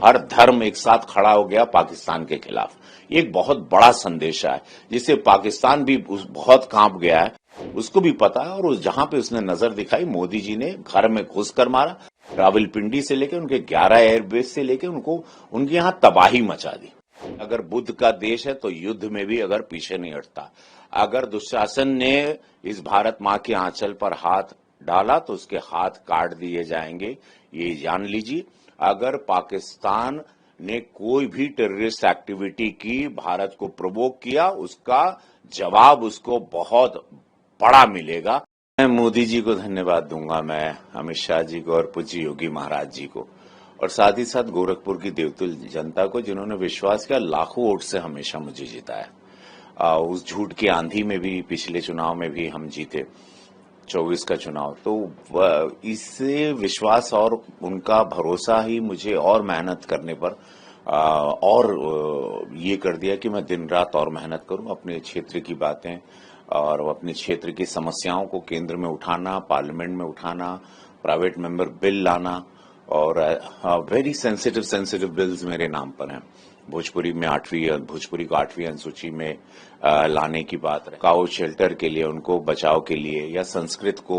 हर धर्म एक साथ खड़ा हो गया पाकिस्तान के खिलाफ। ये एक बहुत बड़ा संदेश है जिससे पाकिस्तान भी बहुत कांप गया है, उसको भी पता है। और जहां पे उसने नजर दिखाई, मोदी जी ने घर में घुसकर मारा, रावलपिंडी से लेकर उनके 11 एयरबेस से लेकर उनको उनके यहां तबाही मचा दी। अगर बुद्ध का देश है तो युद्ध में भी अगर पीछे नहीं हटता। अगर दुशासन ने इस भारत मां के आंचल पर हाथ डाला तो उसके हाथ काट दिए जाएंगे, ये जान लीजिए। अगर पाकिस्तान ने कोई भी टेररिस्ट एक्टिविटी की, भारत को प्रोवोक किया, उसका जवाब उसको बहुत बड़ा मिलेगा। मैं मोदी जी को धन्यवाद दूंगा, मैं अमित शाह जी को और पूज्य योगी महाराज जी को, और साथ ही साथ गोरखपुर की देवतुल जनता को जिन्होंने विश्वास किया, लाखों वोट से हमेशा मुझे जिताया। उस झूठ की आंधी में भी, पिछले चुनाव में भी हम जीते 24 का चुनाव। तो इससे विश्वास और उनका भरोसा ही मुझे और मेहनत करने पर और ये कर दिया कि मैं दिन रात और मेहनत करूं, अपने क्षेत्र की बातें और अपने क्षेत्र की समस्याओं को केंद्र में उठाना, पार्लियामेंट में उठाना, प्राइवेट मेंबर बिल लाना, और वेरी सेंसिटिव बिल्स मेरे नाम पर हैं। भोजपुरी को 8वीं अनुसूची में लाने की बात है, काउ शेल्टर के लिए, उनको बचाव के लिए, या संस्कृत को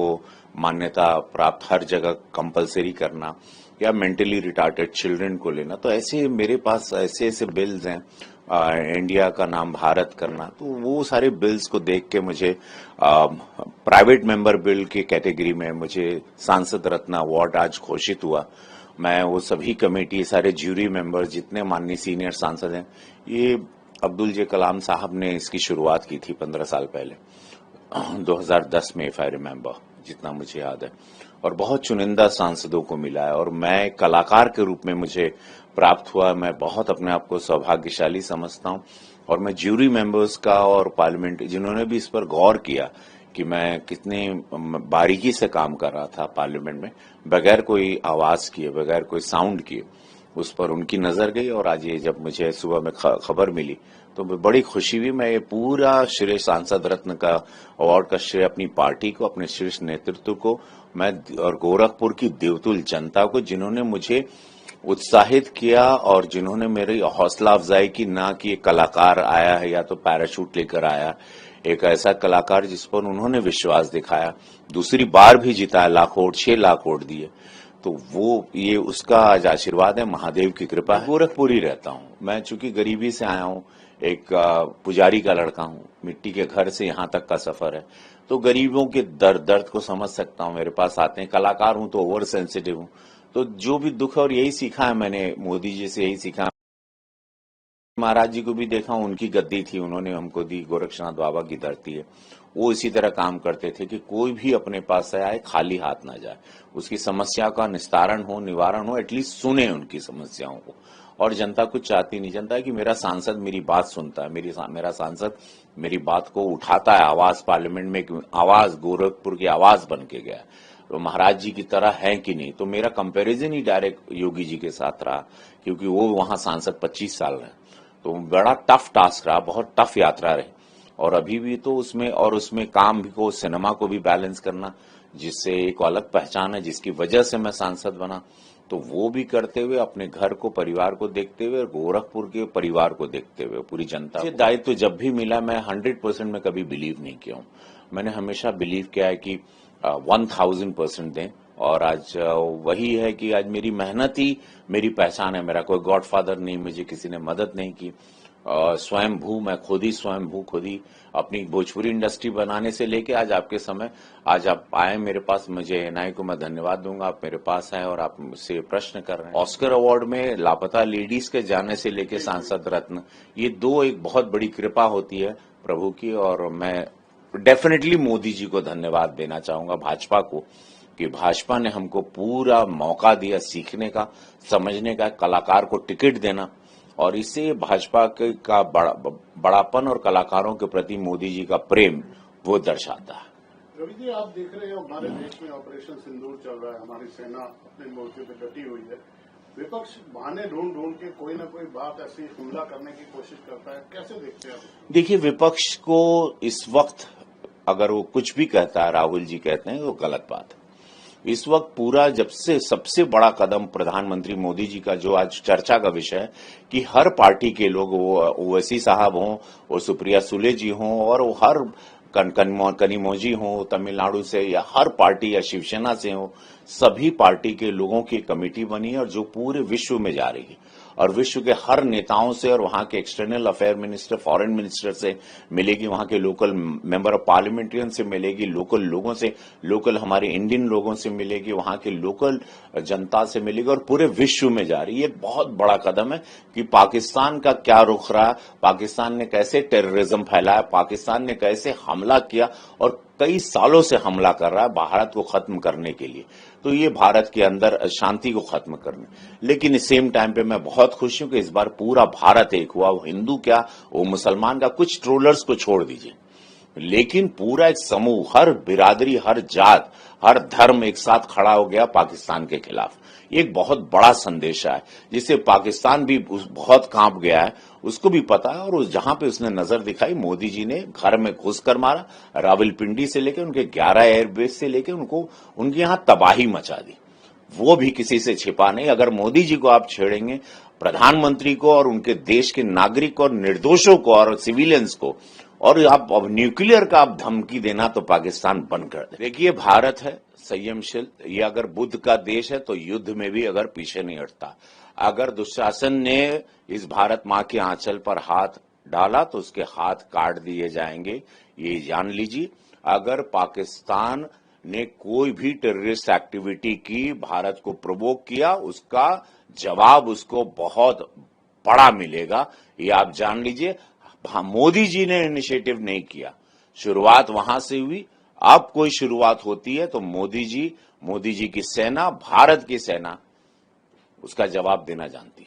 मान्यता प्राप्त हर जगह कंपलसरी करना, या मेंटली रिटार्टेड चिल्ड्रन को लेना। तो ऐसे मेरे पास ऐसे बिल्स हैं, इंडिया का नाम भारत करना। तो वो सारे बिल्स को देख के मुझे प्राइवेट मेंबर बिल की कैटेगरी में मुझे सांसद रत्न अवार्ड आज घोषित हुआ। मैं वो सभी कमेटी, सारे ज्यूरी मेंबर्स, जितने माननीय सीनियर सांसद हैं, ये अब्दुल जे कलाम साहब ने इसकी शुरुआत की थी 15 साल पहले, 2010 में, इफ आई रिमेम्बर, जितना मुझे याद है। और बहुत चुनिंदा सांसदों को मिला है, और मैं कलाकार के रूप में मुझे प्राप्त हुआ। मैं बहुत अपने आप को सौभाग्यशाली समझता हूं, और मैं ज्यूरी मेंबर्स का और पार्लियामेंट जिन्होंने भी इस पर गौर किया कि मैं कितने बारीकी से काम कर रहा था पार्लियामेंट में, बगैर कोई आवाज किए, बगैर कोई साउंड किए, उस पर उनकी नजर गई। और आज ये जब मुझे सुबह में खबर मिली तो बड़ी खुशी हुई। मैं ये पूरा श्रेय सांसद रत्न का अवार्ड का श्रेय अपनी पार्टी को, अपने शीर्ष नेतृत्व को, मैं और गोरखपुर की देवतुल जनता को, जिन्होंने मुझे उत्साहित किया और जिन्होंने मेरी हौसला अफजाई की, ना कि एक कलाकार आया है या तो पैराशूट लेकर आया, एक ऐसा कलाकार जिस पर उन्होंने विश्वास दिखाया, दूसरी बार भी जिताया, लाख वोट, 6 लाख वोट दिए। तो वो ये उसका आज आशीर्वाद है, महादेव की कृपा है। गोरखपुर ही रहता हूँ मैं, चूंकि गरीबी से आया हूँ, एक पुजारी का लड़का हूँ, मिट्टी के घर से यहाँ तक का सफर है, तो गरीबों के दर्द को समझ सकता हूँ। मेरे पास आते हैं, कलाकार हूँ तो ओवर सेंसिटिव हूँ, तो जो भी दुख है, और यही सीखा है मैंने मोदी जी से, यही सीखा। महाराज जी को भी देखा, उनकी गद्दी थी, उन्होंने हमको दी, गोरक्षनाथ बाबा की धरती है। वो इसी तरह काम करते थे कि कोई भी अपने पास से आए खाली हाथ ना जाए, उसकी समस्या का निस्तारण हो, निवारण हो, एटलीस्ट सुने उनकी समस्याओं को। और जनता कुछ चाहती नहीं, जनता है कि मेरा सांसद मेरी बात सुनता है, मेरा सांसद मेरी बात को उठाता है, आवाज पार्लियामेंट में, आवाज गोरखपुर की आवाज बन के गया। तो महाराज जी की तरह है कि नहीं, तो मेरा कंपैरिजन ही डायरेक्ट योगी जी के साथ रहा, क्योंकि वो वहां सांसद 25 साल रहे। तो बड़ा टफ टास्क रहा, बहुत टफ यात्रा रही, और अभी भी तो उसमें काम भी को, सिनेमा को भी बैलेंस करना, जिससे एक अलग पहचान है, जिसकी वजह से मैं सांसद बना, तो वो भी करते हुए, अपने घर को, परिवार को देखते हुए, गोरखपुर के परिवार को देखते हुए, पूरी जनता को दायित्व जब भी मिला, मैं 100% में कभी बिलीव नहीं किया हूं। मैंने हमेशा बिलीव किया है कि 1000% दें, और आज वही है कि आज मेरी मेहनत ही मेरी पहचान है। मेरा कोई गॉडफादर नहीं, मुझे किसी ने मदद नहीं की, स्वयंभू, मैं खुद ही अपनी भोजपुरी इंडस्ट्री बनाने से लेके आज आपके समय, आज आप आए मेरे पास, मुझे एनआई को मैं धन्यवाद दूंगा, आप मेरे पास आए और आप मुझसे प्रश्न कर रहे हैं। ऑस्कर अवार्ड में लापता लेडीज के जाने से लेके सांसद रत्न, ये दो एक बहुत बड़ी कृपा होती है प्रभु की, और मैं डेफिनेटली मोदी जी को धन्यवाद देना चाहूंगा, भाजपा को, कि भाजपा ने हमको पूरा मौका दिया सीखने का, समझने का, कलाकार को टिकट देना, और इससे भाजपा का बड़ापन और कलाकारों के प्रति मोदी जी का प्रेम वो दर्शाता है। रवि जी, आप देख रहे हो हमारे देश में ऑपरेशन सिंदूर चल रहा है, हमारी सेना अपने मोर्चे पे डटी हुई है, विपक्ष बहाने ढूंढ के कोई ना कोई बात ऐसी हमला करने की कोशिश करता है, कैसे देखते हैं आप? देखिए, विपक्ष को इस वक्त अगर वो कुछ भी कहता है, राहुल जी कहते हैं, वो गलत बात है। इस वक्त पूरा जब से सबसे बड़ा कदम प्रधानमंत्री मोदी जी का जो आज चर्चा का विषय है कि हर पार्टी के लोग, वो ओवैसी साहब हों, वो सुप्रिया सुले जी हों, और वो हर कनिमोझी हो तमिलनाडु से, या हर पार्टी या शिवसेना से हो, सभी पार्टी के लोगों की कमेटी बनी है और जो पूरे विश्व में जा रही है और विश्व के हर नेताओं से और वहां के external affair minister, foreign minister से मिलेगी, वहां के लोकल मेंबर ऑफ पार्लियामेंट्रियन से मिलेगी, लोकल लोगों से, लोकल हमारे इंडियन लोगों से मिलेगी, वहां के लोकल जनता से मिलेगी और पूरे विश्व में जा रही है। एक बहुत बड़ा कदम है कि पाकिस्तान का क्या रुख रहा, पाकिस्तान ने कैसे टेररिज्म फैलाया, पाकिस्तान ने कैसे हमला किया और कई सालों से हमला कर रहा है भारत को खत्म करने के लिए। तो ये भारत के अंदर शांति को खत्म करने, लेकिन इस सेम टाइम पे मैं बहुत खुश हूं कि इस बार पूरा भारत एक हुआ, वो हिंदू क्या, वो मुसलमान का, कुछ ट्रोलर्स को छोड़ दीजिए, लेकिन पूरा एक समूह, हर बिरादरी, हर जात, हर धर्म एक साथ खड़ा हो गया पाकिस्तान के खिलाफ। एक बहुत बड़ा संदेश है जिससे पाकिस्तान भी बहुत कांप गया है, उसको भी पता है। और जहां पे उसने नजर दिखाई, मोदी जी ने घर में घुसकर मारा, रावलपिंडी से लेकर उनके 11 एयरबेस से लेकर उनके यहां तबाही मचा दी। वो भी किसी से छिपा नहीं। अगर मोदी जी को आप छेड़ेंगे, प्रधानमंत्री को और उनके देश के नागरिक और निर्दोषों को और सिविलियंस को, और आप अब न्यूक्लियर का आप धमकी देना, तो पाकिस्तान बंद कर दे। देखिए, भारत है संयमशील, ये अगर बुद्ध का देश है तो युद्ध में भी अगर पीछे नहीं हटता। अगर दुशासन ने इस भारत मां के आंचल पर हाथ डाला तो उसके हाथ काट दिए जाएंगे, ये जान लीजिए। अगर पाकिस्तान ने कोई भी टेररिस्ट एक्टिविटी की, भारत को प्रोवोक किया, उसका जवाब उसको बहुत बड़ा मिलेगा, ये आप जान लीजिए। मोदी जी ने इनिशिएटिव नहीं किया, शुरुआत वहां से हुई। अब कोई शुरुआत होती है तो मोदी जी की सेना, भारत की सेना उसका जवाब देना जानती है।